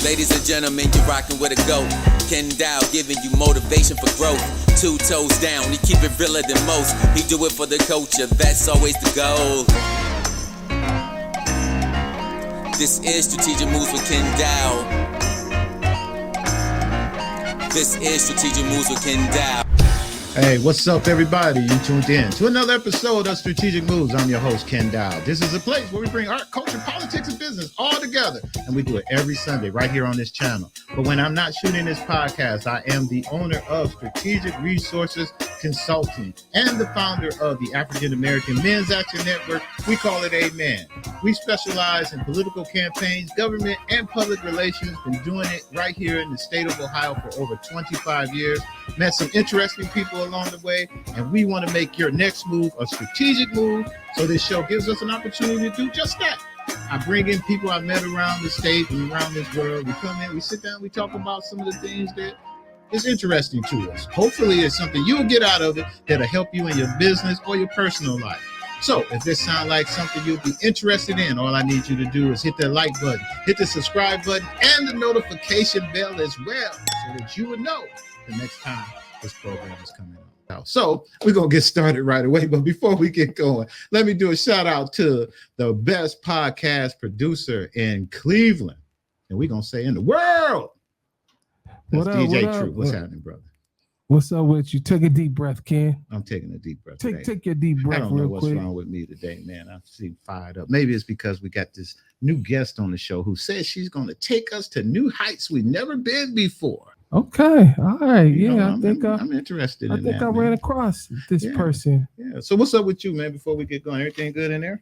Ladies and gentlemen, you're rocking with a GOAT. Ken Dow giving you motivation for growth. 2 toes down, he keep it realer than most. He do it for the culture, that's always the goal. This is Strategic Moves with Ken Dow. This is Strategic Moves with Ken Dow. Hey, what's up, everybody? You tuned in to another episode of Strategic Moves. I'm your host, Ken Dow. This is a place where we bring art, culture, politics, and business all together, and we do it every Sunday right here on this channel. But when I'm not shooting this podcast, I am the owner of Strategic Resources Consulting and the founder of the African American Men's Action Network. We call it AMEN. We specialize in political campaigns, government, and public relations. Been doing it right here in the state of Ohio for over 25 years. Met some interesting people along the way, and we want to make your next move a strategic move. So this show gives us an opportunity to do just that. I bring in people I've met around the state and around this world. We come in, we sit down, we talk about some of the things that is interesting to us. Hopefully it's something you'll get out of it that'll help you in your business or your personal life. So if this sounds like something you'll be interested in, all I need you to do is hit that like button, hit the subscribe button, and the notification bell as well, so that you would know the next time this program is coming out. So we're going to get started right away. But before we get going, let me do a shout out to the best podcast producer in Cleveland. And we're going to say in the world. That's DJ True. What's happening, brother? What's up with you? Take a deep breath, Ken. I'm taking a deep breath. Take your deep breath. I don't know what's wrong with me today, man. I seem fired up. Maybe it's because we got this new guest on the show who says she's going to take us to new heights we've never been before. Okay, all right, You yeah. know, I'm interested. I in think that, I ran across this person. Yeah. So what's up with you, man? Before we get going, everything good in there?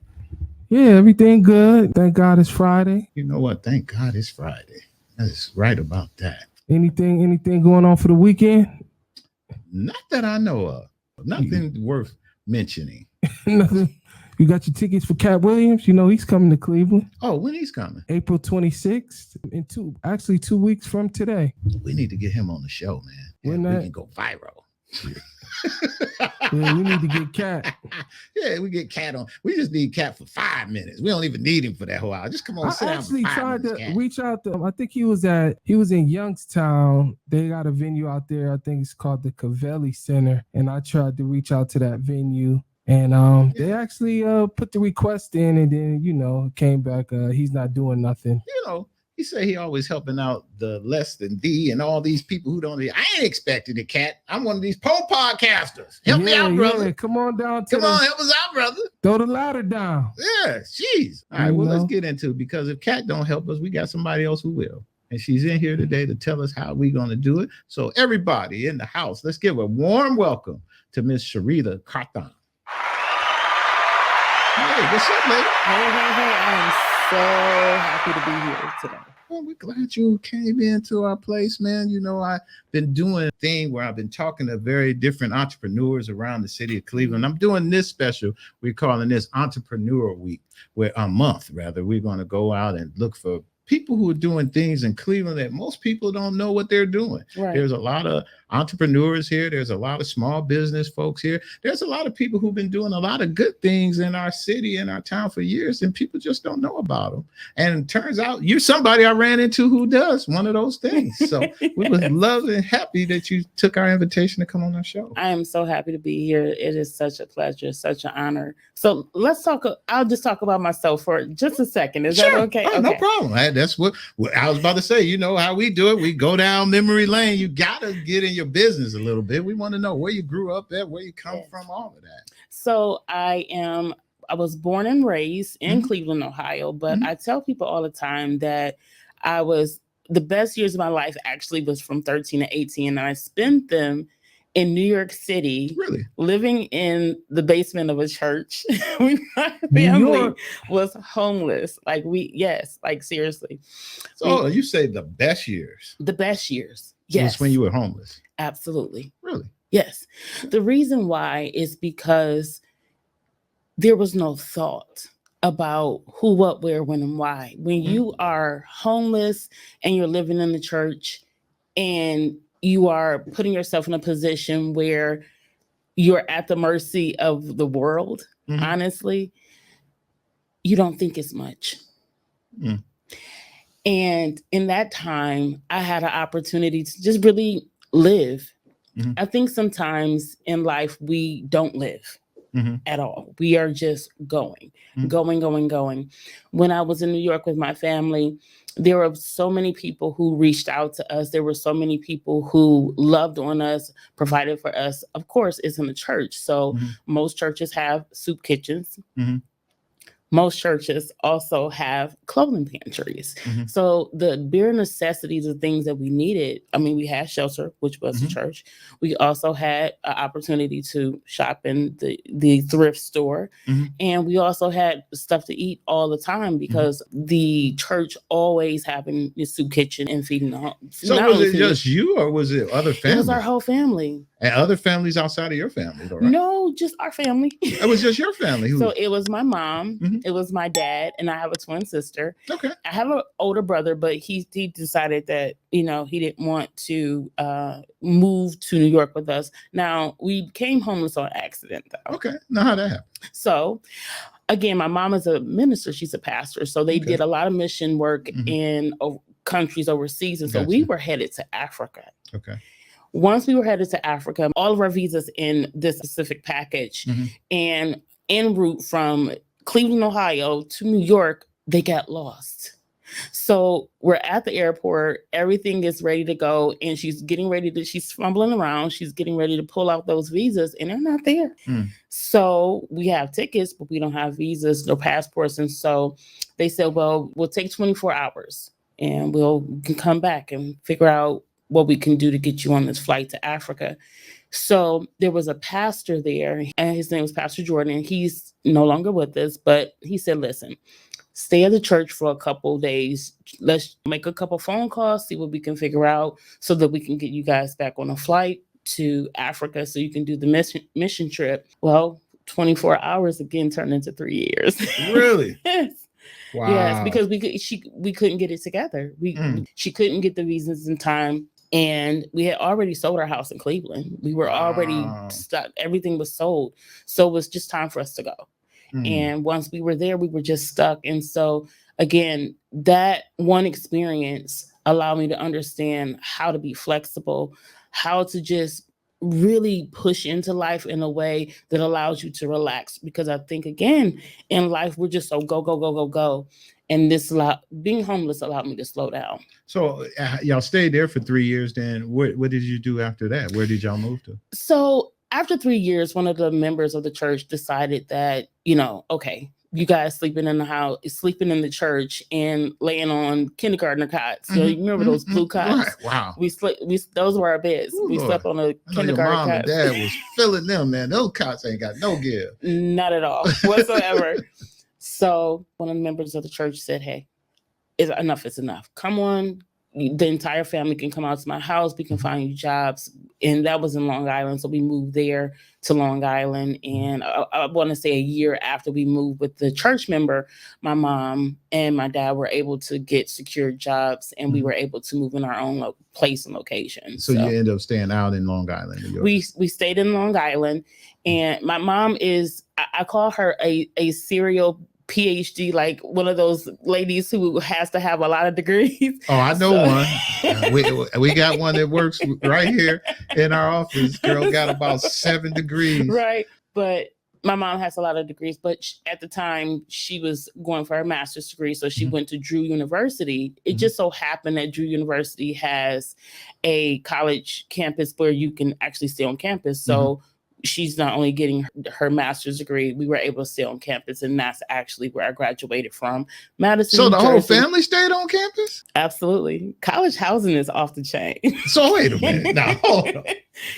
Yeah, everything good. Thank God it's Friday. You know what? Thank God it's Friday. That's right about that. Anything going on for the weekend? Not that I know of. Nothing worth mentioning. Nothing. You got your tickets for Cat Williams? You know he's coming to Cleveland. Oh, when he's coming? April 26th, in 2 weeks from today. We need to get him on the show, man. We can go viral. Yeah, we need to get Cat. Yeah, we get Cat on. We just need Cat for 5 minutes. We don't even need him for that whole hour. Just come on, sit down for 5 minutes. I actually tried to reach out to him. I think he was in Youngstown. They got a venue out there. I think it's called the Cavelli Center. And I tried to reach out to that venue. And they actually put the request in, and then, came back. He's not doing nothing. He said he always helping out the less than thee and all these people who don't. I ain't expecting a Cat. I'm one of these pole podcasters. Help me out, brother. Yeah. Come on down. Come on, help us out, brother. Throw the ladder down. Yeah, jeez. All right, well, let's get into it, because if Cat don't help us, we got somebody else who will. And she's in here today to tell us how we're going to do it. So everybody in the house, let's give a warm welcome to Miss Sherita Carthon. Hey, what's up, lady? Hey. I'm so happy to be here today. Well, we're glad you came into our place, man. I've been doing a thing where I've been talking to very different entrepreneurs around the city of Cleveland. I'm doing this special. We're calling this Entrepreneur Week, where a month, rather. We're going to go out and look for people who are doing things in Cleveland that most people don't know what they're doing. Right. There's a lot of entrepreneurs here. There's a lot of small business folks here. There's a lot of people who've been doing a lot of good things in our city, in our town for years, and people just don't know about them. And it turns out you're somebody I ran into who does one of those things. So we was love and happy that you took our invitation to come on our show. I am so happy to be here. It is such a pleasure, such an honor. So let's talk. I'll just talk about myself for just a second. Is that okay? Oh, okay? No problem. That's what I was about to say. You know how we do it. We go down memory lane. You got to get in your business a little bit. We want to know where you grew up at, where you come from, all of that. So I was born and raised in Cleveland, Ohio, but I tell people all the time that the best years of my life actually was from 13 to 18. And I spent them in New York City, really living in the basement of a church. My family was homeless. Seriously. So you say the best years? The best years. Yes. Was when you were homeless? Absolutely. Really? Yes. The reason why is because there was no thought about who, what, where, when, and why. When you are homeless and you're living in the church and you are putting yourself in a position where you're at the mercy of the world, honestly, you don't think as much. And in that time, I had an opportunity to just really live. Mhm. I think sometimes in life, we don't live Mhm. at all. We are just going, Mhm. going. When I was in New York with my family, there were so many people who reached out to us. There were so many people who loved on us, provided for us. Of course, it's in the church. So Mhm. most churches have soup kitchens. Mhm. Most churches also have clothing pantries. Mhm. So the bare necessities of things that we needed. I mean, we had shelter, which was the Mhm. church. We also had an opportunity to shop in the thrift store. Mhm. And we also had stuff to eat all the time because the church always having the soup kitchen and feeding the home. So Not was only it feeding- just you, or was it other it was our families? whole family. And other families outside of your family, though, right? No, just our family. It was just your family. So it was my mom, Mhm. it was my dad, and I have a twin sister. Okay. I have an older brother, but he decided that he didn't want to move to New York with us. Now we came homeless on accident, though. Okay. Now how that happened? So again, my mom is a minister; she's a pastor, so they Okay. did a lot of mission work Mhm. in countries overseas, and so we Gotcha. were headed to Africa. Okay. Once we were headed to Africa, all of our visas in this specific package, Mhm. and en route from Cleveland, Ohio to New York, they got lost. So we're at the airport, everything is ready to go, and she's fumbling around, she's getting ready to pull out those visas, and they're not there. Mm. So we have tickets, but we don't have visas, no passports. And so they said, well, we'll take 24 hours and we can come back and figure out what we can do to get you on this flight to Africa. So there was a pastor there, and his name was Pastor Jordan. He's no longer with us, but he said, listen, stay at the church for a couple of days. Let's make a couple phone calls, see what we can figure out so that we can get you guys back on a flight to Africa so you can do the mission trip. Well, 24 hours again turned into 3 years. Really? Yes. Wow. Yes, because we couldn't get it together. She couldn't get the visas in time. And we had already sold our house in Cleveland. We were already stuck. Everything was sold. So it was just time for us to go. And once we were there, we were just stuck. And so, again, that one experience allowed me to understand how to be flexible, how to just really push into life in a way that allows you to relax. Because I think, again, in life, we're just so go. And being homeless allowed me to slow down. So y'all stayed there for 3 years. Then what did you do after that? Where did y'all move to? So after 3 years, one of the members of the church decided that, okay, you guys sleeping in the church and laying on kindergartner cots. So you remember those blue cots? Right. Wow. Those were our beds. Ooh, we Lord. slept on a I know your kindergarten mom cot. and dad was filling them, man. Those cots ain't got no give. Not at all whatsoever. So one of the members of the church said, hey, enough is enough. Come on. The entire family can come out to my house. We can find you jobs. And that was in Long Island. So we moved there to Long Island. And I want to say a year after we moved with the church member, my mom and my dad were able to get secured jobs, and we were able to move in our own place and location. So you end up staying out in Long Island, New York. We stayed in Long Island, and my mom is, I call her a serial PhD, like one of those ladies who has to have a lot of degrees. Oh, I know one. We got one that works right here in our office. Girl got about 7 degrees. Right. But my mom has a lot of degrees, but at the time she was going for her master's degree. So she went to Drew University. It just so happened that Drew University has a college campus where you can actually stay on campus. So she's not only getting her master's degree, we were able to stay on campus, and that's actually where I graduated from, Madison. So the New whole Jersey. family stayed on campus? Absolutely. College housing is off the chain. So wait a minute. Now, hold on.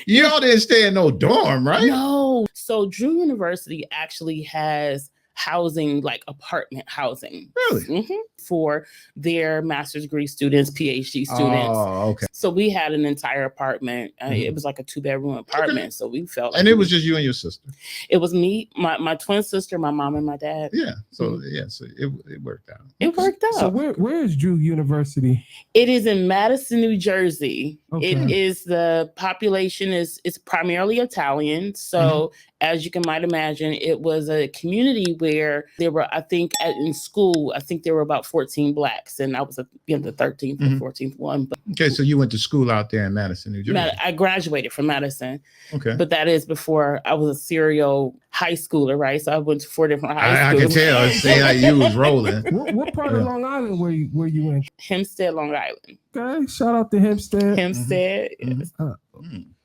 Y'all didn't stay in no dorm, right? No. So Drew University actually has housing, like apartment housing. Really? For their master's degree students, PhD students. Oh, okay. So we had an entire apartment. It was like a 2-bedroom apartment. Okay. So we felt like, and it was just you and your sister. It was me, my twin sister, my mom, and my dad. Yeah. So so it worked out. It worked out. So where is Drew University? It is in Madison, New Jersey. Okay. It is, the population is primarily Italian. So as you might imagine, it was a community where there were, I think in school, there were about 14 blacks, and I was the 13th or 14th one. But Okay, so you went to school out there in Madison, New Jersey. I graduated from Madison. Okay. But that is before I was a serial high schooler, right? So I went to 4 different high I schools. can tell. See how you was rolling. What part of Long Island were you in? Hempstead, Long Island. Okay, shout out to Hempstead. Hempstead. Yes.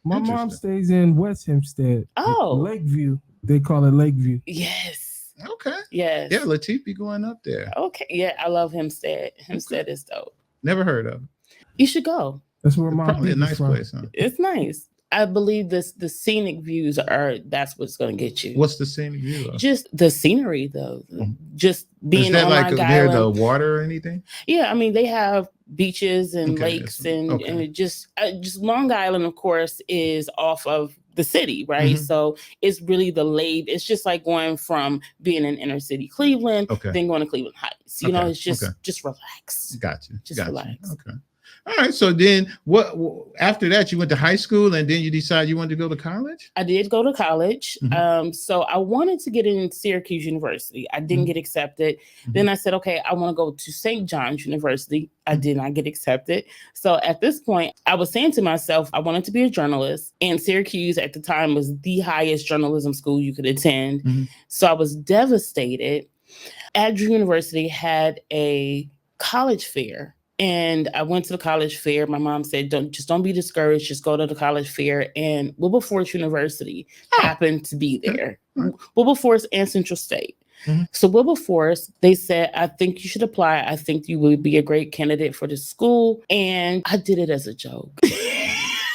My mom stays in West Hempstead. Oh. Lakeview. They call it Lakeview. Yes. Okay. Yes. Yeah, Latif be going up there. Okay. Yeah, I love Hempstead. Hempstead is dope. Never heard of it. You should go. That's where my Probably a nice from. place, huh? It's nice. I believe the scenic views that's what's going to get you. What's the scenic view of? Just the scenery, though. Just being Is that on like Long near Island. the water or anything? Yeah, I mean they have beaches and Okay, lakes and it just Long Island, of course, is off of the city, right? So it's really it's just like going from being in inner city Cleveland, then going to Cleveland Heights. You know, it's just relax. Gotcha. Just relax. Okay. All right. So then what after that you went to high school and then you decided you wanted to go to college? I did go to college. So I wanted to get in Syracuse University. I didn't get accepted. Then I said, okay, I want to go to St. John's University. I did not get accepted. So at this point, I was saying to myself, I wanted to be a journalist. And Syracuse at the time was the highest journalism school you could attend. So I was devastated. Adrian University had a college fair. And I went to the college fair. My mom said, don't be discouraged. Just go to the college fair. And Wilberforce University happened to be there. Wilberforce and Central State. So Wilberforce, they said, I think you should apply. I think you would be a great candidate for the school. And I did it as a joke.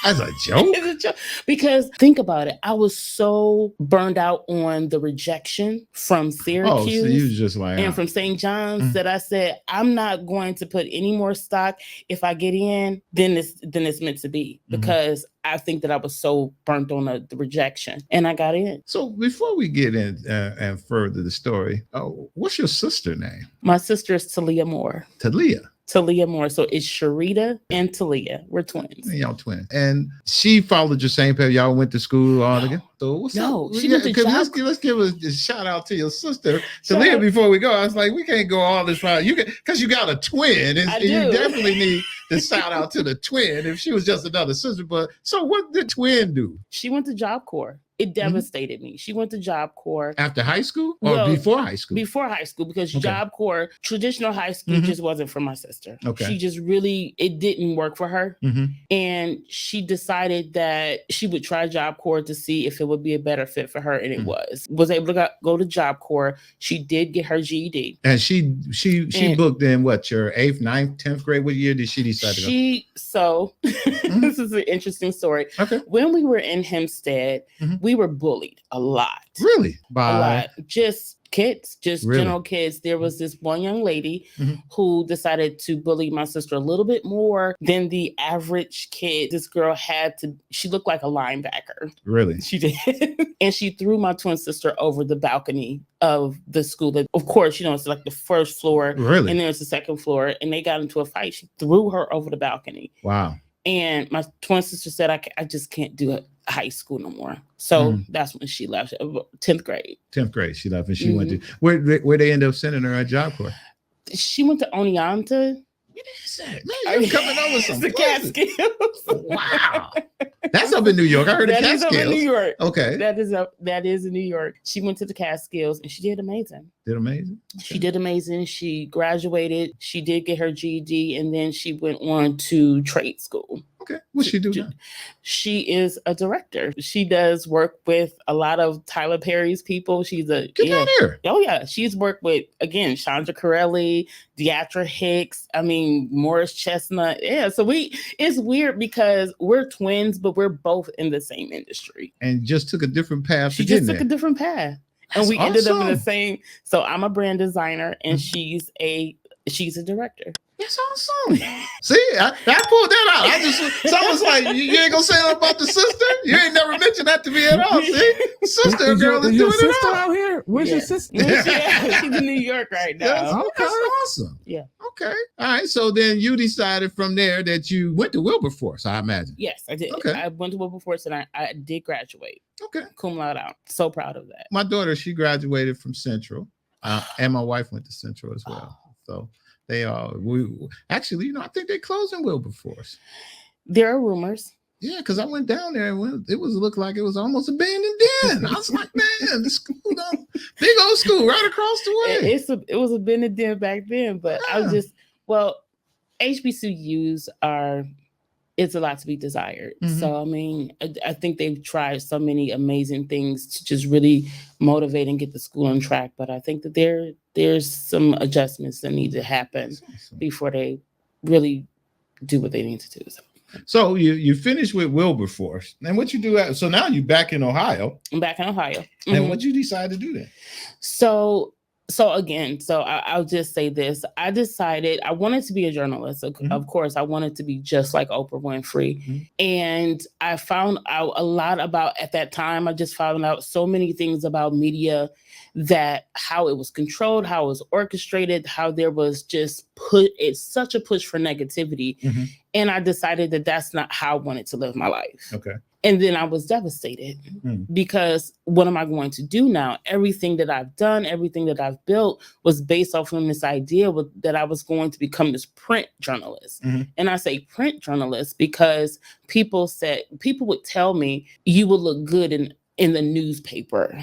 As a joke? As a joke. Because think about it. I was so burned out on the rejection from Syracuse. Oh, so you was just like, and from St. John's that I said, I'm not going to put any more stock. If I get in, then it's meant to be. Because I think that I was so burnt on the rejection. And I got in. So before we get in and further the story, what's your sister name? My sister is Talia Moore. Talia Moore. So it's Sherita and Talia. We're twins. Y'all twins. And she followed your same path. Y'all went to school all together. So what's up? She went to let's give a shout out to your sister Talia before we go. I was like, we can't go all this route. Because you got a twin, and you definitely need to shout out to the twin if she was just another sister. But so what did twin do? She went to Job Corps. It devastated me. She went to Job Corps. After high school or before high school? Before high school, because Job Corps, traditional high school just wasn't for my sister. Okay. She just it didn't work for her. And she decided that she would try Job Corps to see if it would be a better fit for her. And it was able to go to Job Corps. She did get her GED. And she booked in what, your 8th, 9th, 10th grade? What year did she decide to go? So this is an interesting story. Okay. When we were in Hempstead, we were bullied a lot. Really? A lot. Just kids, general kids. There was this one young lady who decided to bully my sister a little bit more than the average kid. This girl she looked like a linebacker. Really? She did. And she threw my twin sister over the balcony of the school. That, of course, it's like the first floor. Really? And then it's the second floor. And they got into a fight. She threw her over the balcony. Wow. And my twin sister said, I just can't do it. High school no more. So that's when she left. 10th grade. 10th grade she left, and she went to where they end up sending her at Job Corps? She went to Oneonta. What is that? Man, you're coming over some the Catskills. Wow. That's up in New York. I heard that the is Catskills. Up in New York. Okay. That is in New York. She went to the Catskills and she did amazing. Did amazing? Okay. She did amazing. She graduated. She did get her GED, and then she went on to trade school. Okay. What's she do now? She is a director. She does work with a lot of Tyler Perry's people. She's a Get down here. Oh yeah. She's worked with, again, Chandra Corelli, Deatra Hicks, Morris Chestnut. Yeah. So it's weird because we're twins, but we're both in the same industry. And just took a different path. She just took a different path. That's and we awesome. ended up in the same. So I'm a brand designer and she's a director. That's awesome. See, I pulled that out. Someone's like, you ain't gonna say nothing about the sister? You ain't never mentioned that to me at all. See, sister girl is doing it all. Out here? Where's your sister? Yeah, she's in New York right now. That's awesome. Yeah. Okay. All right. So then you decided from there that you went to Wilberforce, I imagine. Yes, I did. Okay. I went to Wilberforce and I did graduate. Okay. Cum laude out. So proud of that. My daughter, she graduated from Central, and my wife went to Central as well. So They are. We actually, I think they're closing Wilberforce. There are rumors. Yeah, because I went down there and it looked like it was almost abandoned then. I was like, man, the school, big old school right across the way. It was abandoned then back then, but I was just HBCUs are. It's a lot to be desired. Mm-hmm. So, I mean, I think they've tried so many amazing things to just really motivate and get the school on track. But I think that there's some adjustments that need to happen before they really do what they need to do. So you finished with Wilberforce. And what you do? So now you're back in Ohio. I'm back in Ohio. Mm-hmm. And what you decide to do then? So I'll just say this. I decided I wanted to be a journalist. Mm-hmm. Of course, I wanted to be just like Oprah Winfrey. Mm-hmm. And I found out a lot at that time, I just found out so many things about media, that how it was controlled, how it was orchestrated, how there was just it's such a push for negativity. Mm-hmm. And I decided that that's not how I wanted to live my life. Okay. And then I was devastated because what am I going to do now? Everything that I've done, everything that I've built was based off of this idea that I was going to become this print journalist. Mm-hmm. And I say print journalist because people would tell me you will look good in the newspaper.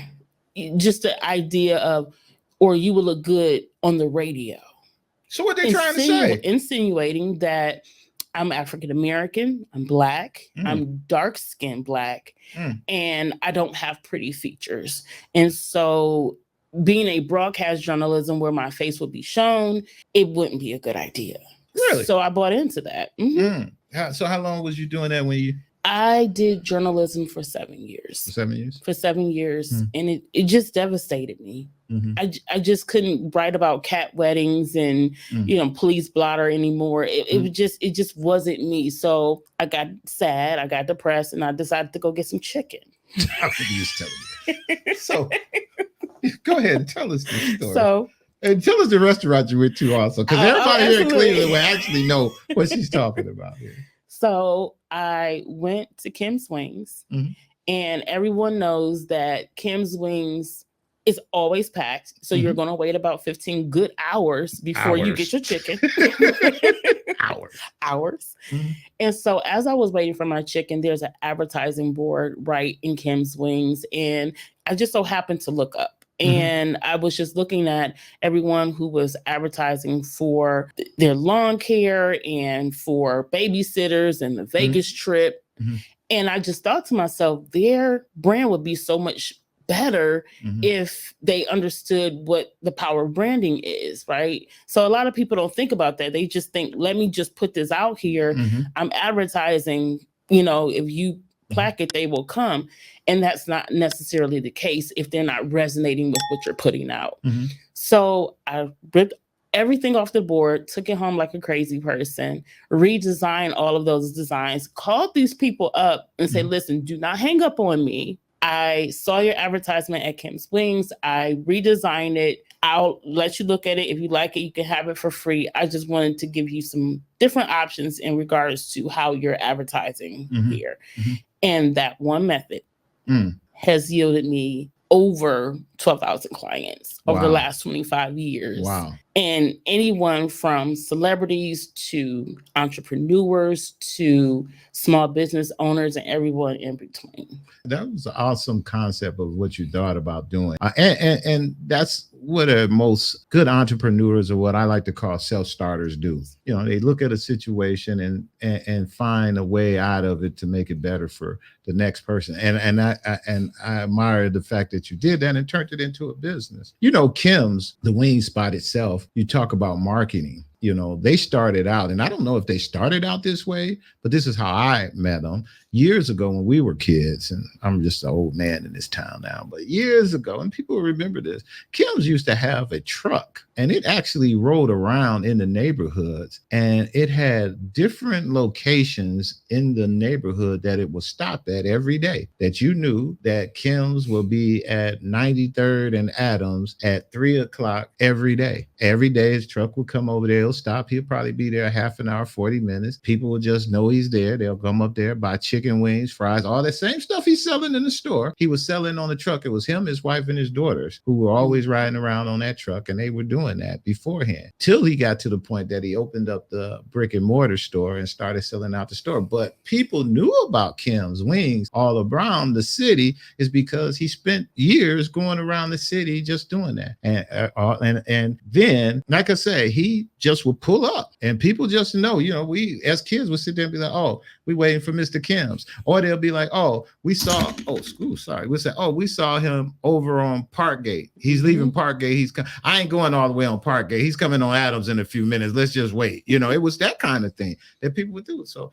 Just the idea of, or you will look good on the radio. So what they're trying to say? Insinuating that I'm African American, I'm Black, I'm dark-skinned Black, and I don't have pretty features. And so being a broadcast journalism where my face would be shown, it wouldn't be a good idea. Really? So I bought into that. Mm-hmm. So how long was you doing that when you... I did journalism for 7 years. For 7 years? For 7 years. And it just devastated me. Mm-hmm. I just couldn't write about cat weddings and, police blotter anymore. It just wasn't me. So I got sad, I got depressed, and I decided to go get some chicken. How could you just tell me? So go ahead and tell us this story. And tell us the restaurant you went to also, because everybody here in Cleveland will actually know what she's talking about here. So I went to Kim's Wings, and everyone knows that Kim's Wings is always packed. So you're going to wait about 15 good hours before you get your chicken. Hours. Mm-hmm. And so as I was waiting for my chicken, there's an advertising board right in Kim's Wings. And I just so happened to look up. And I was just looking at everyone who was advertising for their lawn care and for babysitters and the Vegas trip. And I just thought to myself, their brand would be so much better if they understood what the power of branding is, right? So a lot of people don't think about that. They just think, let me just put this out here. I'm advertising, if you plaque it, they will come. And that's not necessarily the case if they're not resonating with what you're putting out. So I ripped everything off the board, took it home like a crazy person, redesigned all of those designs, called these people up and said, listen, do not hang up on me. I saw your advertisement at Kim's Wings. I redesigned it. I'll let you look at it. If you like it, you can have it for free. I just wanted to give you some different options in regards to how you're advertising here. And that one method has yielded me over 12,000 clients over the last 25 years. Wow. And anyone from celebrities to entrepreneurs to small business owners and everyone in between. That was an awesome concept of what you thought about doing. And that's what most good entrepreneurs, or what I like to call self-starters, do. They look at a situation and find a way out of it to make it better for the next person. And I admire the fact that you did that and turned it into a business. Kim's, the wing spot itself, you talk about marketing. They started out, and I don't know if they started out this way, but this is how I met them years ago when we were kids. And I'm just an old man in this town now, but years ago, and people remember this, Kim's used to have a truck, and it actually rode around in the neighborhoods, and it had different locations in the neighborhood that it would stop at every day, that you knew that Kim's will be at 93rd and Adams at 3:00 every day. Every day his truck would come over there, it'll stop. He'll probably be there a half an hour, 40 minutes. People will just know he's there. They'll come up there, buy chicken wings, fries, all that same stuff he's selling in the store. He was selling on the truck. It was him, his wife, and his daughters who were always riding around on that truck, and they were doing that beforehand till he got to the point that he opened up the brick and mortar store and started selling out the store. But people knew about Kim's Wings all around the city is because he spent years going around the city just doing that. And then, like I say, he just would pull up and people just know, we as kids would sit there and be like, oh, we waiting for Mr. Kim's. Or they'll be like, oh, we saw him over on Parkgate. He's leaving Parkgate. I ain't going all the way on Parkgate. He's coming on Adams in a few minutes. Let's just wait. It was that kind of thing that people would do. So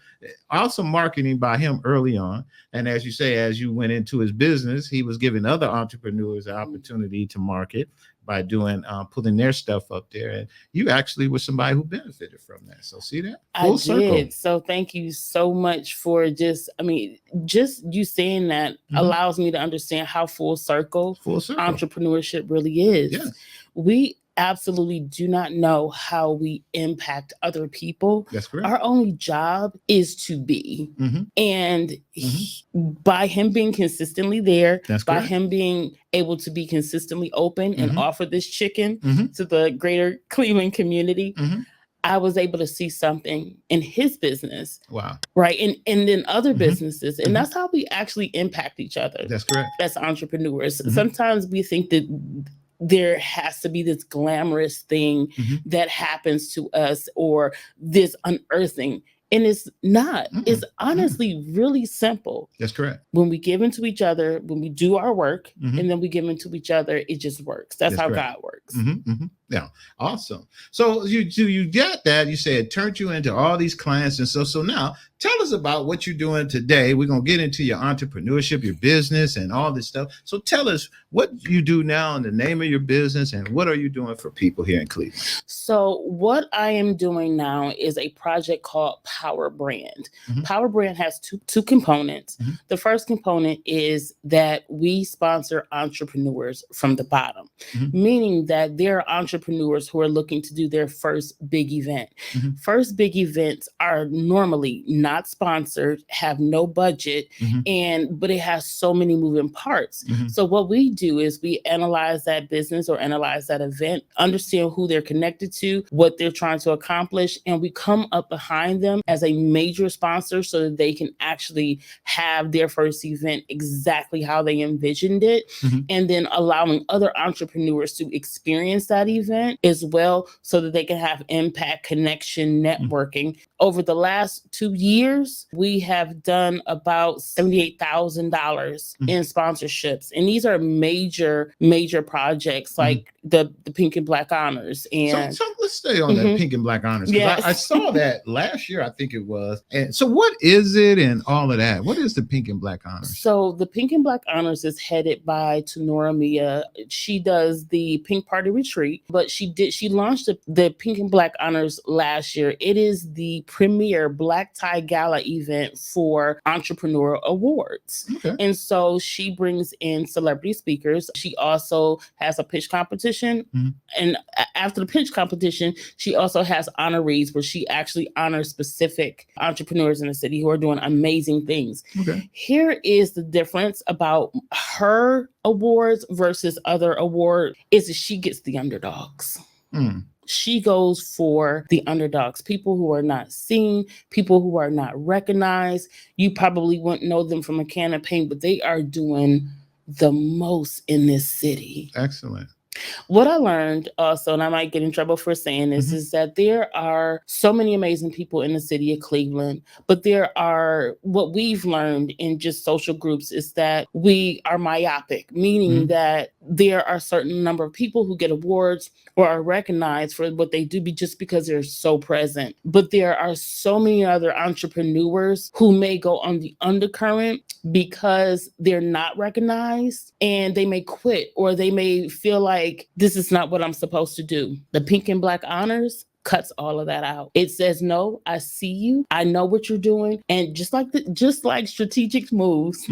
also marketing by him early on. And as you say, as you went into his business, he was giving other entrepreneurs an opportunity to market by doing putting their stuff up there, and you actually were somebody who benefited from that. So see that full circle. So thank you so much for just you saying that allows me to understand how full circle entrepreneurship really is. Yes. We absolutely do not know how we impact other people. That's correct. Our only job is to be. And by him being consistently there, by him being able to be consistently open and offer this chicken to the greater Cleveland community, I was able to see something in his business. Wow. Right. And then other businesses. And that's how we actually impact each other. That's correct. As entrepreneurs. Sometimes we think that there has to be this glamorous thing that happens to us or this unearthing. And it's not. It's honestly really simple. That's correct. When we give into each other, when we do our work, and then we give into each other, it just works. That's how correct. God works. Yeah. Awesome. So you got that. You said it turned you into all these clients. And so now tell us about what you're doing today. We're going to get into your entrepreneurship, your business, and all this stuff. So tell us what you do now and the name of your business, and what are you doing for people here in Cleveland? So what I am doing now is a project called Power Brand. Power Brand has two components. The first component is that we sponsor entrepreneurs from the bottom, meaning that there are entrepreneurs who are looking to do their first big event. First big events are normally not sponsored, have no budget, but it has so many moving parts. So what we do is we analyze that business or analyze that event, understand who they're connected to, what they're trying to accomplish, and we come up behind them as a major sponsor so that they can actually have their first event exactly how they envisioned it, and then allowing other entrepreneurs to experience that event as well so that they can have impact, connection, networking. Over the last 2 years, we have done about $78,000 in sponsorships. And these are major projects like the Pink and Black Honors. And so let's stay on that Pink and Black Honors. Yes. I saw that last year, I think it was. And so what is it and all of that? What is the Pink and Black Honors? So the Pink and Black Honors is headed by Tenora Mia. She does the Pink Party Retreat, but she launched the Pink and Black Honors last year. It is the premier black tie gala event for entrepreneur awards. And so she brings in celebrity speakers. She also has a pitch competition. And after the pitch competition, she also has honorees where she actually honors specific entrepreneurs in the city who are doing amazing things. Here is the difference about her awards versus other awards is that she gets the underdogs. She goes for the underdogs, people who are not seen, people who are not recognized. You probably wouldn't know them from a can of paint, but they are doing the most in this city. Excellent. What I learned also, and I might get in trouble for saying this, is that there are so many amazing people in the city of Cleveland, but what we've learned in just social groups is that we are myopic, meaning that there are a certain number of people who get awards or are recognized for what they do just because they're so present. But there are so many other entrepreneurs who may go on the undercurrent because they're not recognized, and they may quit or they may feel like this is not what I'm supposed to do. The Pink and Black Honors cuts all of that out. It says, no, I see you. I know what you're doing. And just like strategic moves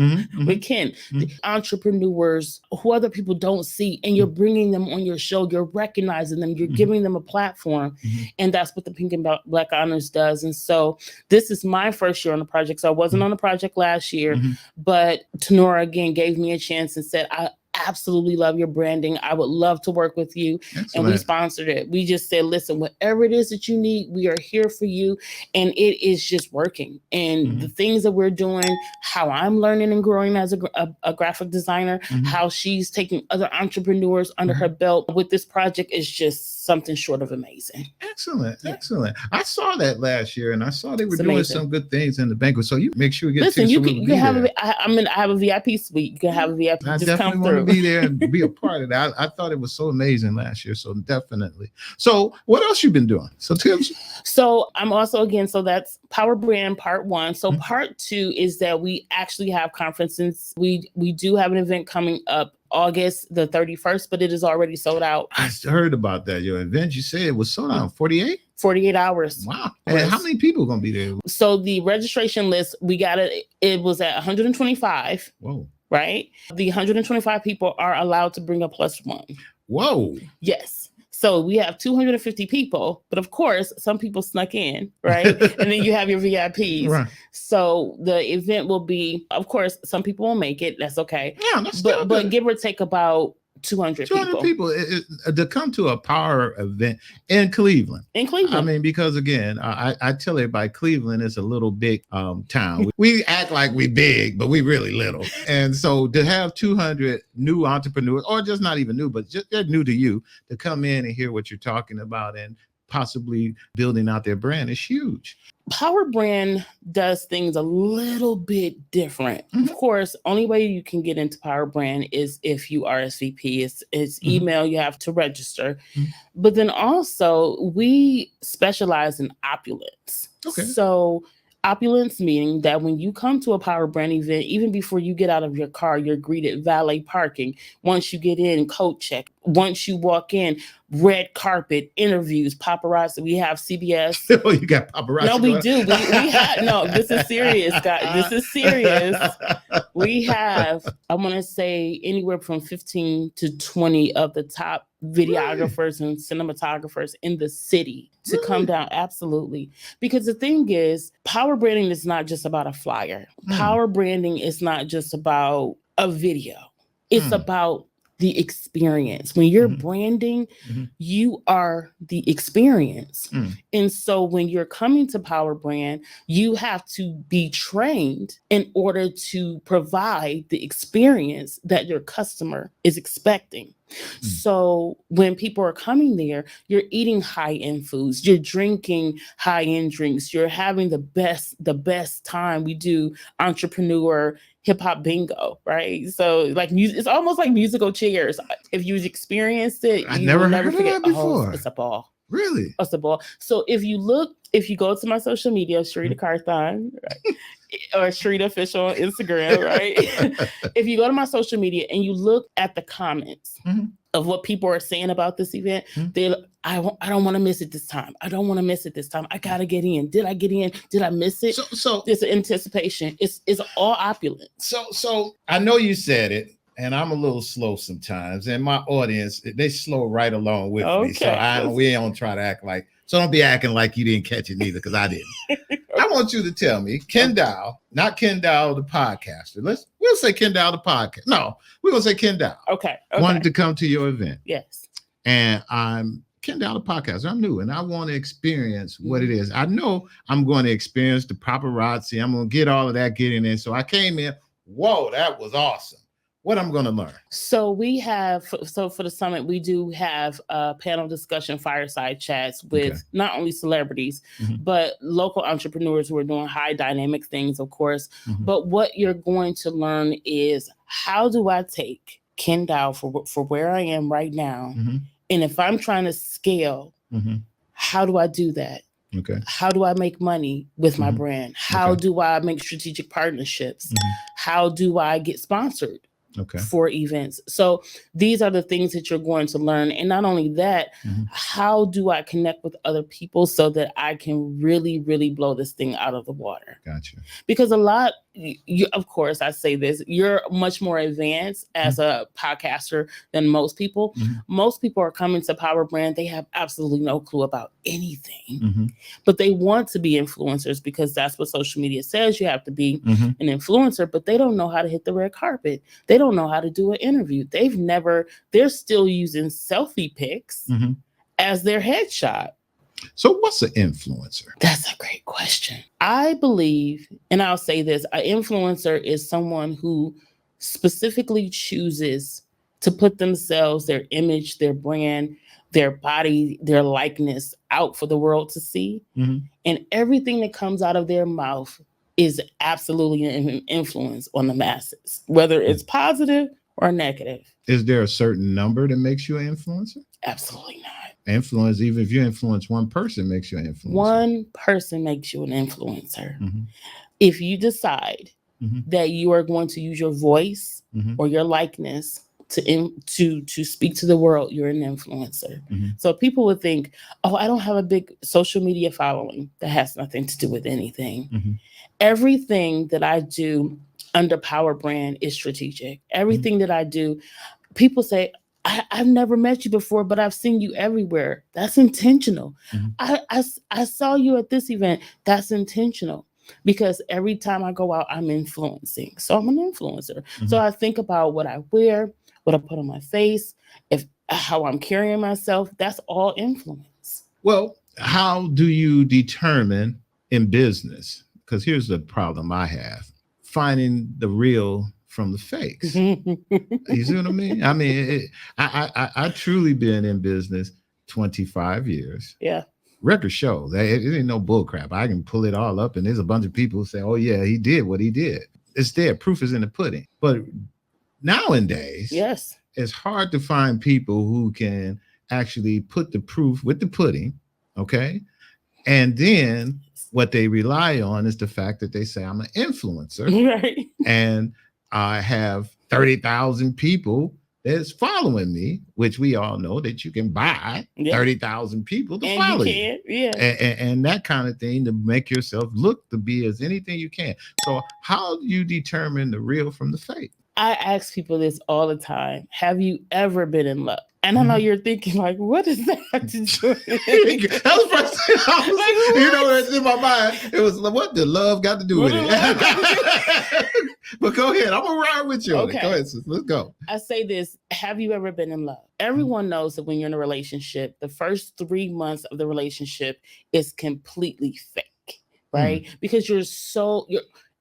with Ken, the entrepreneurs who other people don't see, and you're bringing them on your show, you're recognizing them, you're giving them a platform. And that's what the Pink and Black Honors does. And so this is my first year on the project. So I wasn't on the project last year, but Tenora again gave me a chance and said, I absolutely love your branding. I would love to work with you. Excellent. And we sponsored it. We just said, listen, whatever it is that you need, we are here for you. And it is just working. And the things that we're doing, how I'm learning and growing as a graphic designer, how she's taking other entrepreneurs under her belt with this project is just something short of amazing. Excellent. Yeah. Excellent. I saw that last year, and I saw they were doing some good things in the banquet. So you make sure you get Listen, tickets. You can have I have a VIP suite. You can have a VIP. I just definitely come want through. to be there and be a part of that. I thought it was so amazing last year. So definitely. So what else you been doing? So tips. So I'm also so that's Power Brand Part 1. So Part 2 is that we actually have conferences. We do have an event coming up August the 31st, but it is already sold out. I heard about that. Your event, you said it was sold out 48 hours. Wow. And how many people going to be there? So the registration list, it was at 125. Whoa. Right? The 125 people are allowed to bring a +1. Whoa. Yes. So we have 250 people, but of course, some people snuck in, right? And then you have your VIPs. Right. So the event will be, of course, some people will make it. That's okay. Yeah, that's but give or take about 200 people to come to a power event in Cleveland. I mean, because again, I tell everybody, Cleveland is a little big town. We act like we big, but we really little. And so to have 200 new entrepreneurs, or just not even new, but just they're new to you, to come in and hear what you're talking about and possibly building out their brand is huge. Power Brand does things a little bit different. Of course, only way you can get into Power Brand is if you RSVP. It's email, you have to register. But then also we specialize in opulence. Okay. So opulence meaning that when you come to a Power Brand event, even before you get out of your car, you're greeted valet parking. Once you get in, coat check. Once you walk in, red carpet, interviews, paparazzi. We have CBS. Oh, you got paparazzi. No, we do. We have, no, this is serious, guys. This is serious. We have, I want to say, anywhere from 15 to 20 of the top videographers and cinematographers in the city to come down. Absolutely. Because the thing is, power branding is not just about a flyer. Power branding is not just about a video. It's about the experience. When you're branding, you are the experience. And so when you're coming to Power Brand, you have to be trained in order to provide the experience that your customer is expecting. So when people are coming there, you're eating high-end foods, you're drinking high-end drinks, you're having the best time. We do entrepreneur hip hop bingo, right? So like music, it's almost like musical chairs. If you've experienced it, I never heard of that before. Oh, it's a ball. Really? It's a ball. So if you go to my social media, Sherita Carthon, right? Or Sherita Official on Instagram, right? If you go to my social media and you look at the comments of what people are saying about this event, I don't want to miss it this time. I don't want to miss it this time. I gotta get in. Did I get in? Did I miss it? So it's an anticipation. It's all opulent. So I know you said it, and I'm a little slow sometimes, and my audience, they slow right along with me. So we don't try to act like. So don't be acting like you didn't catch it neither, because I didn't. I want you to tell me, Ken Dow, not Ken Dow the podcaster. We'll say Ken Dow the podcast. No, we're gonna say Ken Dow. Okay. Wanted to come to your event. Yes. And I'm Ken Dow the podcaster. I'm new, and I want to experience what it is. I know I'm going to experience the paparazzi. I'm gonna get all of that getting in. So I came in. Whoa, that was awesome. What I'm going to learn. So we have, for the summit, we do have panel discussion, fireside chats with not only celebrities, but local entrepreneurs who are doing high dynamic things, of course. But what you're going to learn is, how do I take Ken Dow for where I am right now? And if I'm trying to scale, how do I do that? Okay. How do I make money with my brand? How do I make strategic partnerships? How do I get sponsored Okay. for events. So these are the things that you're going to learn. And not only that, how do I connect with other people so that I can really, really blow this thing out of the water? Gotcha. Because of course, I say this, you're much more advanced as a podcaster than most people. Most people are coming to Power Brand. They have absolutely no clue about anything, but they want to be influencers because that's what social media says. You have to be an influencer, but they don't know how to hit the red carpet. They don't know how to do an interview. They're still using selfie pics as their headshot. So what's an influencer? That's a great question. I believe, and I'll say this, an influencer is someone who specifically chooses to put themselves, their image, their brand, their body, their likeness out for the world to see. And everything that comes out of their mouth is absolutely an influence on the masses, whether it's positive or negative. Is there a certain number that makes you an influencer? Absolutely not. Influence, even if you influence one person, makes you an influencer. One person makes you an influencer. If you decide that you are going to use your voice or your likeness to speak to the world, you're an influencer. So people would think, oh, I don't have a big social media following. That has nothing to do with anything. Everything that I do under Power Brand is strategic. Everything that I do, people say, I've never met you before, but I've seen you everywhere. That's intentional. I saw you at this event. That's intentional. Because every time I go out, I'm influencing. So I'm an influencer. So I think about what I wear, what I put on my face, how I'm carrying myself. That's all influence. Well, how do you determine in business? Because here's the problem I have: finding the real from the fakes. You see what I mean? I mean, I truly been in business 25 years. Yeah. Record show. It ain't no bull crap. I can pull it all up, and there's a bunch of people who say, oh, yeah, he did what he did. It's there. Proof is in the pudding. But nowadays, yes, it's hard to find people who can actually put the proof with the pudding, okay? And then what they rely on is the fact that they say, I'm an influencer. Right. And I have 30,000 people that's following me, which we all know that you can buy 30,000 people to follow you. Yeah. And that kind of thing to make yourself look to be as anything you can. So how do you determine the real from the fake? I ask people this all the time. Have you ever been in love? And I know you're thinking, like, what does that have to do with it? That was the first thing that's in my mind. It was, what did love got to do with it? But go ahead. I'm going to ride with you. Okay. Go ahead, sis. Let's go. I say this. Have you ever been in love? Everyone knows that when you're in a relationship, the first 3 months of the relationship is completely fake, right? Because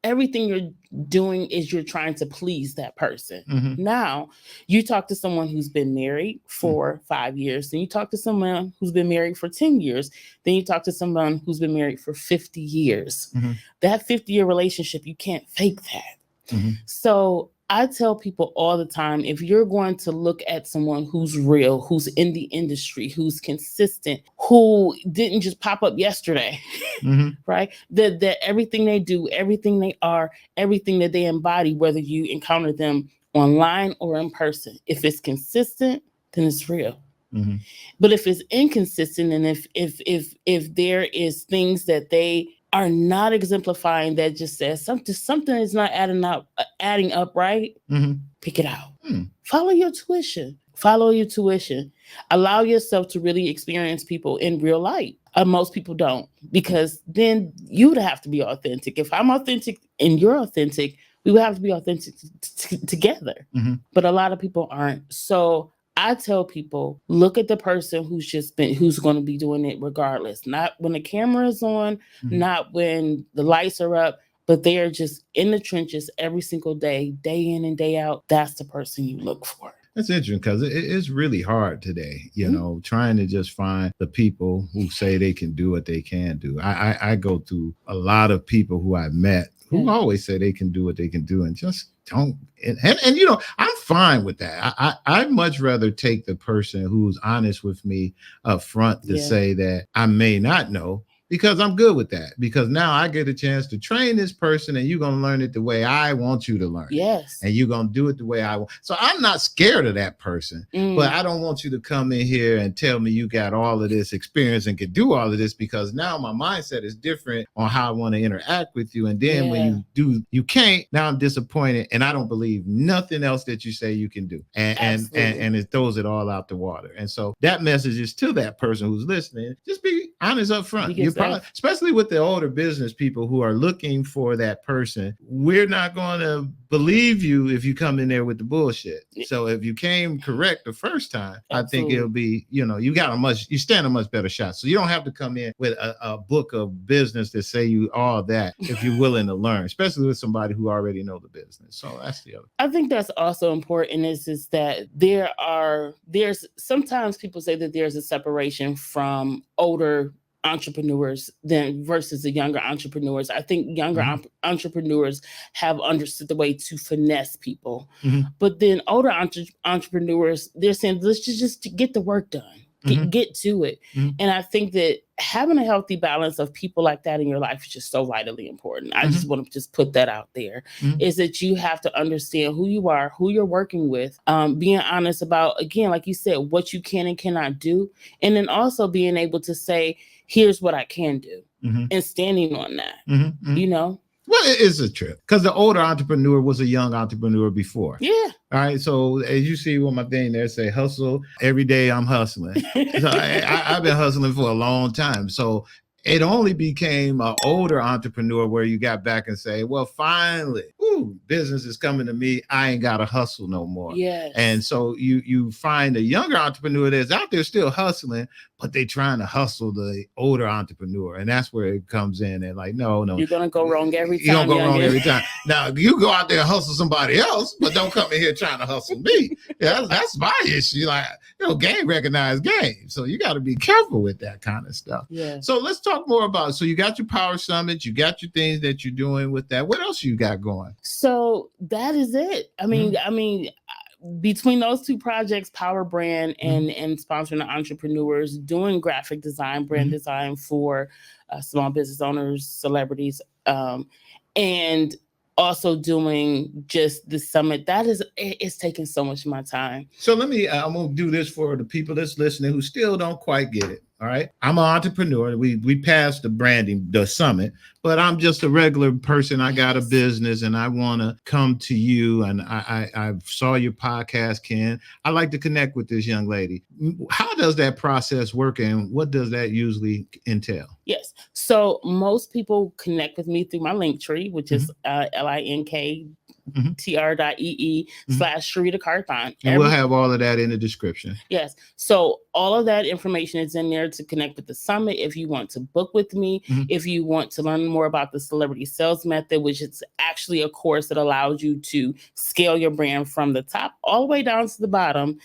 everything you're doing is you're trying to please that person. Now, you talk to someone who's been married for 5 years, then you talk to someone who's been married for 10 years, then you talk to someone who's been married for 50 years. That 50-year relationship, you can't fake that. So I tell people all the time, if you're going to look at someone who's real, who's in the industry, who's consistent, who didn't just pop up yesterday, right? That everything they do, everything they are, everything that they embody, whether you encounter them online or in person, if it's consistent, then it's real. But if it's inconsistent, and if there is things that they are not exemplifying, that just says something is not adding up right, pick it out. Follow your tuition. Allow yourself to really experience people in real life. Most people don't, because then you would have to be authentic. If I'm authentic and you're authentic, we would have to be authentic together. But a lot of people aren't. So I tell people, look at the person who's going to be doing it regardless. Not when the camera is on, not when the lights are up, but they are just in the trenches every single day, day in and day out. That's the person you look for. That's interesting, because it's really hard today, you know, trying to just find the people who say they can do what they can do. I go through a lot of people who I've met who always say they can do what they can do and just don't. And you know, I'm fine with that. I'd much rather take the person who's honest with me up front to say that I may not know, because I'm good with that. Because now I get a chance to train this person, and you're going to learn it the way I want you to learn it. Yes. And you're going to do it the way I want. So I'm not scared of that person, but I don't want you to come in here and tell me you got all of this experience and can do all of this, because now my mindset is different on how I want to interact with you. And then when you do, you can't. Now I'm disappointed, and I don't believe nothing else that you say you can do. And it throws it all out the water. And so that message is to that person who's listening. Just be honest up front. You probably, especially with the older business people who are looking for that person, we're not going to believe you if you come in there with the bullshit. So if you came correct the first time, I think it'll be, you stand a much better shot. So you don't have to come in with a book of business that say you all that if you're willing to learn, especially with somebody who already know the business. So that's the other. I think that's also important is that there's sometimes people say that there's a separation from older entrepreneurs versus the younger entrepreneurs. I think younger entrepreneurs have understood the way to finesse people, but then older entrepreneurs, they're saying, let's just get the work done, get to it. And I think that having a healthy balance of people like that in your life is just so vitally important. I just want to just put that out there, is that you have to understand who you are, who you're working with, being honest about, again, like you said, what you can and cannot do. And then also being able to say, here's what I can do, and standing on that, you know? Well, it is a trip, because the older entrepreneur was a young entrepreneur before. Yeah. All right. So as you see with my thing there, say hustle. Every day I'm hustling. So I've been hustling for a long time. So it only became an older entrepreneur where you got back and say, well, finally, business is coming to me. I ain't got to hustle no more. Yes. And so you find a younger entrepreneur that's out there still hustling, but they trying to hustle the older entrepreneur. And that's where it comes in. And like, no. You're going to go wrong every time. You're going to go wrong every time. Now, you go out there and hustle somebody else, but don't come in here trying to hustle me. Yeah, that's my issue. Like, game recognized game. So you got to be careful with that kind of stuff. Yeah. So let's talk more about, so you got your Power Summit, you got your things that you're doing with that. What else you got going? So that is it. I mean, between those two projects, Power Brand and sponsoring entrepreneurs, doing graphic design, brand design for small business owners, celebrities, and also doing just the summit. It's taking so much of my time. So I'm going to do this for the people that's listening who still don't quite get it. All right. I'm an entrepreneur. We passed the summit, but I'm just a regular person. I got a business and I want to come to you. And I saw your podcast, Ken. I like to connect with this young lady. How does that process work, and what does that usually entail? Yes. So most people connect with me through my link tree, which is linktr.ee/Sherita Carthon. And we'll have all of that in the description. Yes. So all of that information is in there to connect with the summit. If you want to book with me, if you want to learn more about the celebrity sales method, which is actually a course that allows you to scale your brand from the top all the way down to the bottom,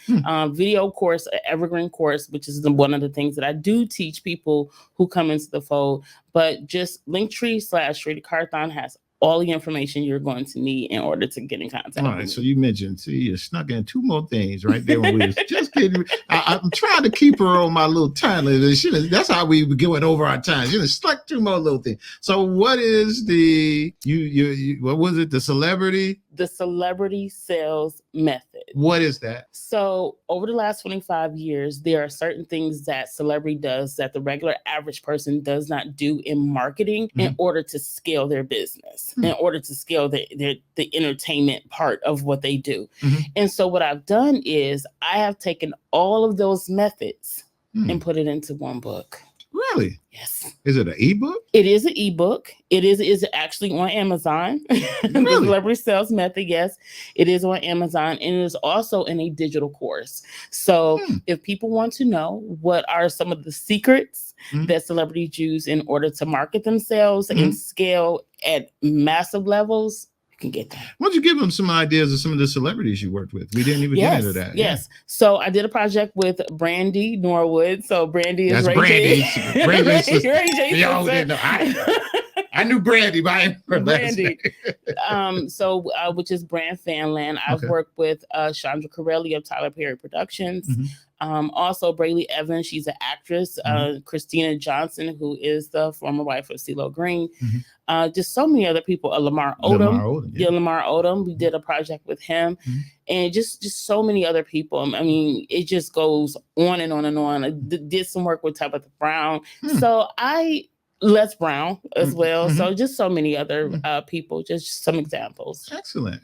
video course, an evergreen course, which is one of the things that I do teach people who come into the fold. But just Linktree/Sherita Carthon has all the information you're going to need in order to get in contact. All right. So you mentioned, you snuck in two more things right there when we was just kidding. I'm trying to keep her on my little time. That's how we going over our time. Snuck two more little things. So what is what was it? The celebrity sales method. What is that? So over the last 25 years, there are certain things that celebrity does that the regular average person does not do in marketing in order to scale their business, in order to scale the entertainment part of what they do. And so what I've done is I have taken all of those methods and put it into one book. Really? Yes. Is it an ebook? It is an ebook. It is actually on Amazon. Really? The Celebrity Sales Method, yes. It is on Amazon, and it is also in a digital course. So if people want to know what are some of the secrets that celebrities use in order to market themselves and scale at massive levels, you can get that. Why don't you give them some ideas of some of the celebrities you worked with? We didn't even get into that. Yes. Yeah. So I did a project with Brandy Norwood. So Brandy is Brandy. I knew Brandy by Brandy. Which is Brand Fanland. I've worked with Chandra Corelli of Tyler Perry Productions. Also, Brayley Evans, she's an actress. Christina Johnson, who is the former wife of CeeLo Green. Just so many other people. Lamar Odom. Lamar Odom. We did a project with him. And just so many other people. I mean, it just goes on and on and on. I did some work with Tabitha Brown. So Les Brown as well. So just so many other people, just some examples. Excellent.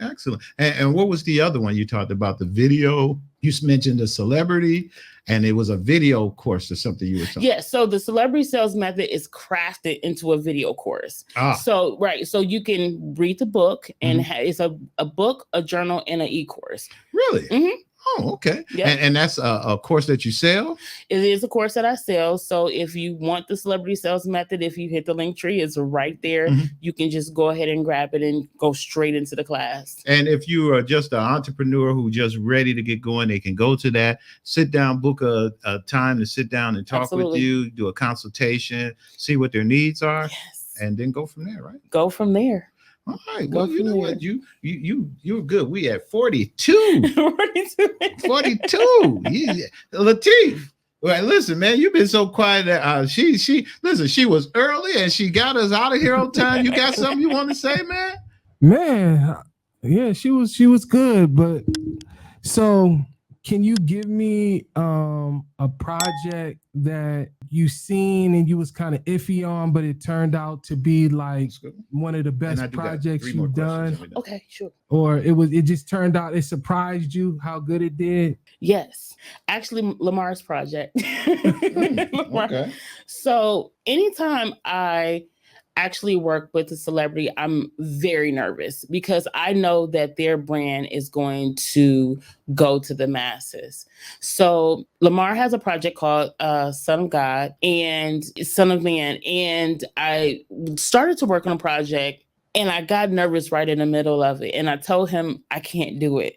And what was the other one you talked about? The video? You mentioned a celebrity, and it was a video course or something you were talking. Yeah, so the celebrity sales method is crafted into a video course. So you can read the book, and it's a book, a journal, and an e-course. Really? Oh, okay. Yep. And that's a course that you sell? It is a course that I sell. So if you want the celebrity sales method, if you hit the link tree, it's right there. You can just go ahead and grab it and go straight into the class. And if you are just an entrepreneur who just ready to get going, they can go to that, sit down, book a time to sit down and talk with you, do a consultation, see what their needs are, and then go from there, right? Go from there. All right. Well, you know what? You're good. We at 42. 42. Yeah. Lateef. Well, listen, man, you've been so quiet that she was early and she got us out of here on time. You got something you want to say, man? Man, yeah, she was good, but so can you give me a project that you seen and you was kind of iffy on, but it turned out to be like one of the best projects you've done? Okay, sure. Or it just turned out, it surprised you how good it did? Yes. Actually, Lamar's project. Lamar. Okay. So anytime I actually work with a celebrity, I'm very nervous because I know that their brand is going to go to the masses. So Lamar has a project called Son of God and Son of Man. And I started to work on a project and I got nervous right in the middle of it. And I told him I can't do it.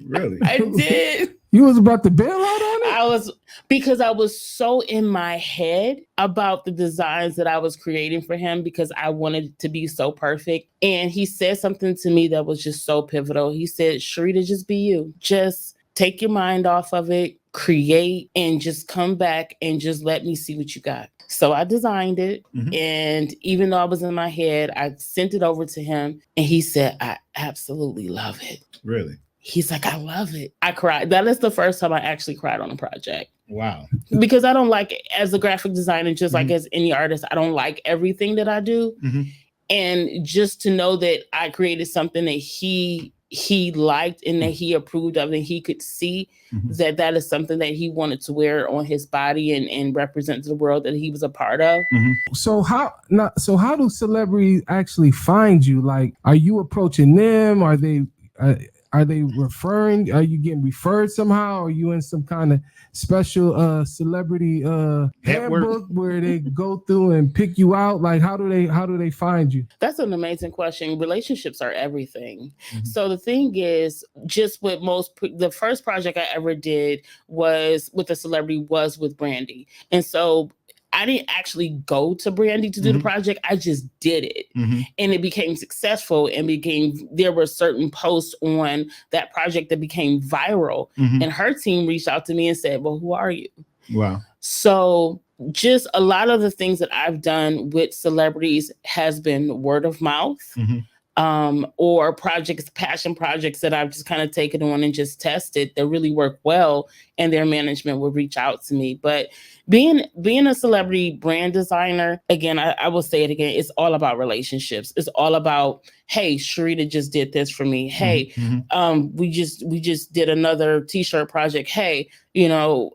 Really? I did. You was about to bail out on it? Because I was so in my head about the designs that I was creating for him because I wanted it to be so perfect. And he said something to me that was just so pivotal. He said, Sherita, just be you. Just take your mind off of it, create, and just come back and just let me see what you got. So I designed it. And even though I was in my head, I sent it over to him. And he said, I absolutely love it. Really? He's like, I love it. I cried. That is the first time I actually cried on a project. Wow. Because I don't like, as a graphic designer, just like as any artist, I don't like everything that I do. And just to know that I created something that he liked and that he approved of and he could see that is something that he wanted to wear on his body and represent to the world that he was a part of. So how do celebrities actually find you? Like, are you approaching them? Are they referring? Are you getting referred somehow? Are you in some kind of special celebrity handbook where they go through and pick you out? Like, how do they find you? That's an amazing question. Relationships are everything. So the thing is, just with the first project I ever did was with a celebrity was with Brandy. And so I didn't actually go to Brandy to do the project. I just did it. And it became successful and there were certain posts on that project that became viral. And her team reached out to me and said, well, who are you? Wow. So just a lot of the things that I've done with celebrities has been word of mouth. Or passion projects that I've just kind of taken on and just tested that really work well, and their management will reach out to me. But being a celebrity brand designer, again, I will say it again, it's all about relationships. It's all about, hey, Sherita just did this for me. Hey, we just did another t-shirt project. Hey, the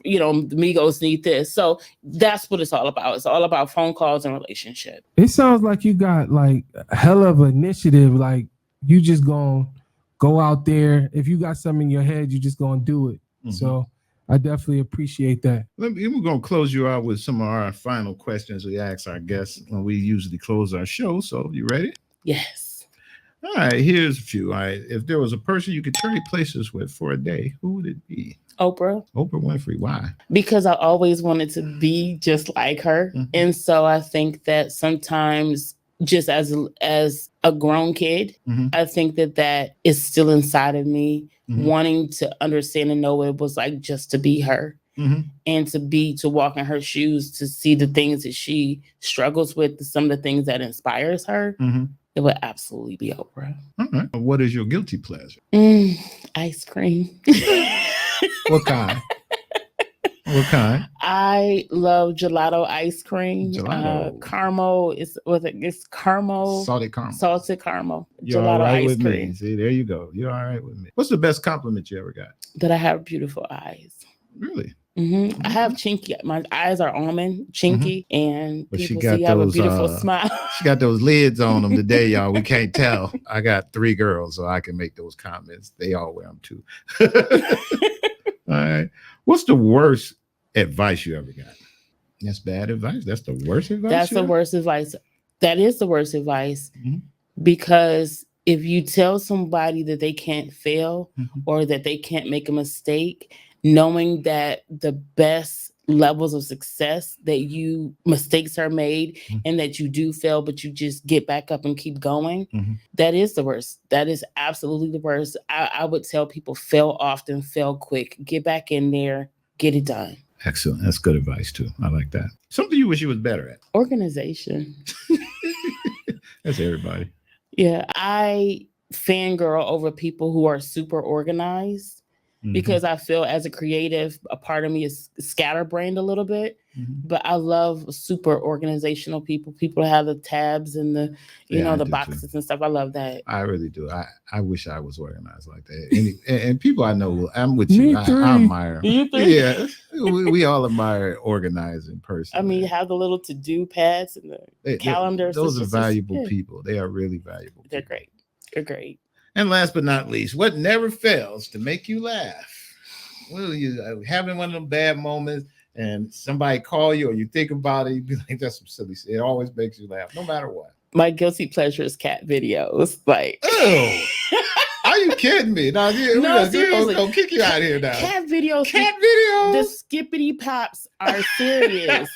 Migos need this. So that's what it's all about. It's all about phone calls and relationship. It sounds like you got like a hell of an initiative. Like, you just gonna go out there. If you got something in your head, you just gonna do it. So I definitely appreciate that. We're going to close you out with some of our final questions we ask our guests when we usually close our show. So you ready? Yes. All right, here's a few. All right. If there was a person you could trade places with for a day, who would it be? Oprah. Oprah Winfrey. Why? Because I always wanted to be just like her. And so I think that sometimes just as a grown kid, I think that is still inside of me, wanting to understand and know what it was like just to be her. And to walk in her shoes, to see the things that she struggles with, some of the things that inspires her, it would absolutely be Oprah. All right. What is your guilty pleasure? Ice cream. What kind? What kind? I love gelato ice cream. Gelato. Caramel is it's caramel. Salted caramel. Salted caramel. You're gelato all right ice with cream. me. See, there you go. You're all right with me. What's the best compliment you ever got? That I have beautiful eyes. Really? I have chinky. My eyes are almond, chinky, and But people see I have a beautiful smile. She got those lids on them today, y'all. We can't tell. I got 3 girls, so I can make those comments. They all wear them too. All right. What's the worst advice you ever got? That's bad advice. That's the worst advice. That's the worst advice. That is the worst advice, because if you tell somebody that they can't fail or that they can't make a mistake, knowing that the best levels of success, that mistakes are made and that you do fail, but you just get back up and keep going. That is the worst. That is absolutely the worst. I would tell people, fail often, fail quick, get back in there, get it done. Excellent. That's good advice too. I like that. Something you wish you was better at. Organization. That's everybody. Yeah. I fangirl over people who are super organized. Because I feel as a creative, a part of me is scatterbrained a little bit, but I love super organizational people that have the tabs and the, the boxes and stuff. I love that. I really do. I wish I was organized like that. And people I know, I'm with you. I admire. Yeah, we all admire organizing person. I mean, you have the little to-do pads and the calendars. Those are valuable people. They are really valuable. They're great. They're great. And last but not least, what never fails to make you laugh? Well, you having one of them bad moments and somebody call you or you think about it, you be like, that's some silly shit. It always makes you laugh, no matter what. My guilty pleasure is cat videos. Like, oh, are you kidding me? No, seriously. I'll kick you out of here now. Cat videos. The skippity pops are serious.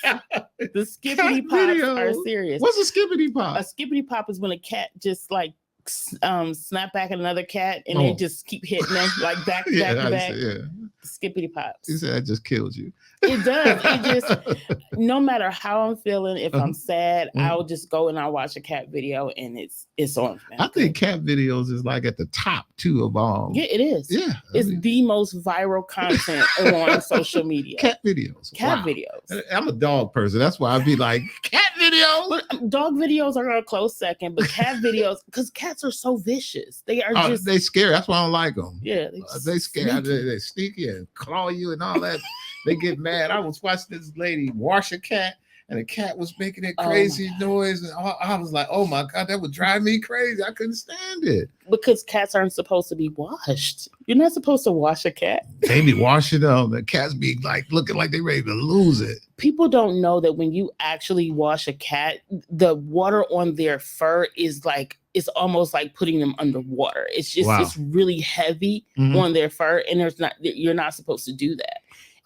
The skippity pops are serious. What's a skippity pop? A skippity pop is when a cat just like snap back at another cat and they just keep hitting them like back to back. Skippity pops. You said I just killed you. It does. It just, no matter how I'm feeling, if I'm sad, I'll just go and I'll watch a cat video and it's on. I think cat videos is like at the top too of all. Yeah, it is. Yeah. It's the most viral content on social media. Cat videos. Cat videos. I'm a dog person. That's why I'd be like, cat videos. But dog videos are a close second, but cat videos, because cats are so vicious. They are just. They scary. That's why I don't like them. Yeah. They scary. They sneaky and claw you and all that. They get mad. I was watching this lady wash a cat, and the cat was making that crazy noise. And I was like, oh my God, that would drive me crazy. I couldn't stand it. Because cats aren't supposed to be washed. You're not supposed to wash a cat. They be washing them. The cats be like looking like they ready to lose it. People don't know that when you actually wash a cat, the water on their fur is like, it's almost like putting them underwater. It's just, it's really heavy on their fur, and you're not supposed to do that.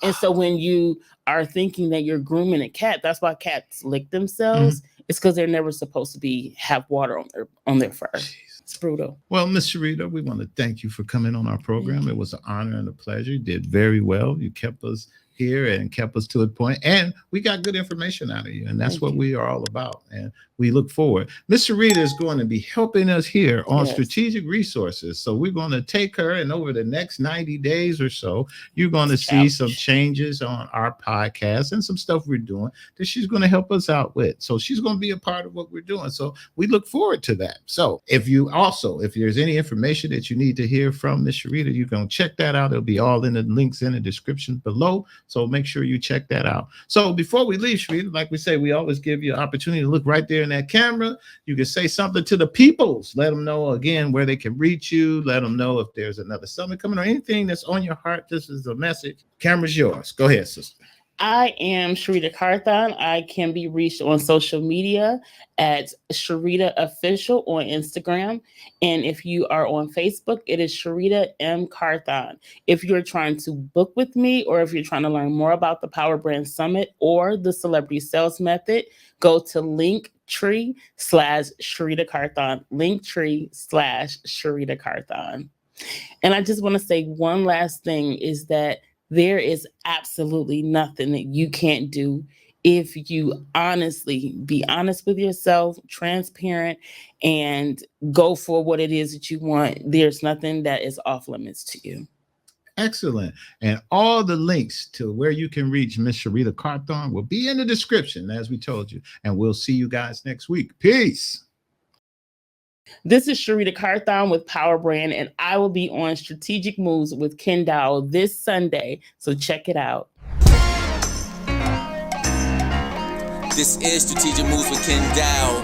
And so when you are thinking that you're grooming a cat, that's why cats lick themselves. It's because they're never supposed to have water on their fur. Jeez. It's brutal. Well, Miss Sherita, we want to thank you for coming on our program. It was an honor and a pleasure. You did very well. You kept us here and kept us to a point, and we got good information out of you, and that's what we are all about, and we look forward. Miss Sherita is going to be helping us here on Strategic Resources, so we're going to take her, and over the next 90 days or so, you're going to see some changes on our podcast and some stuff we're doing that she's going to help us out with. So she's going to be a part of what we're doing, so we look forward to that. So if there's any information that you need to hear from Miss Sherita, you can check that out. It'll be all in the links in the description below. So make sure you check that out. So before we leave, Sherita, like we say, we always give you an opportunity to look right there in that camera. You can say something to the peoples. Let them know again where they can reach you. Let them know if there's another summit coming or anything that's on your heart. This is the message. Camera's yours. Go ahead, sister. I am Sherita Carthon. I can be reached on social media at Sherita Official on Instagram. And if you are on Facebook, it is Sherita M. Carthon. If you're trying to book with me, or if you're trying to learn more about the Power Brand Summit or the Celebrity Sales Method, go to Linktree/Sherita Carthon. Linktree/Sherita Carthon. And I just want to say one last thing is that there is absolutely nothing that you can't do if you honestly be honest with yourself, transparent, and go for what it is that you want. There's nothing that is off limits to you. Excellent. And all the links to where you can reach Miss Sherita Carthon will be in the description, as we told you. And we'll see you guys next week. Peace. This is Sherita Carthon with Power Brand, and I will be on Strategic Moves with Ken Dowell this Sunday, so check it out. This is Strategic Moves with Ken Dowell.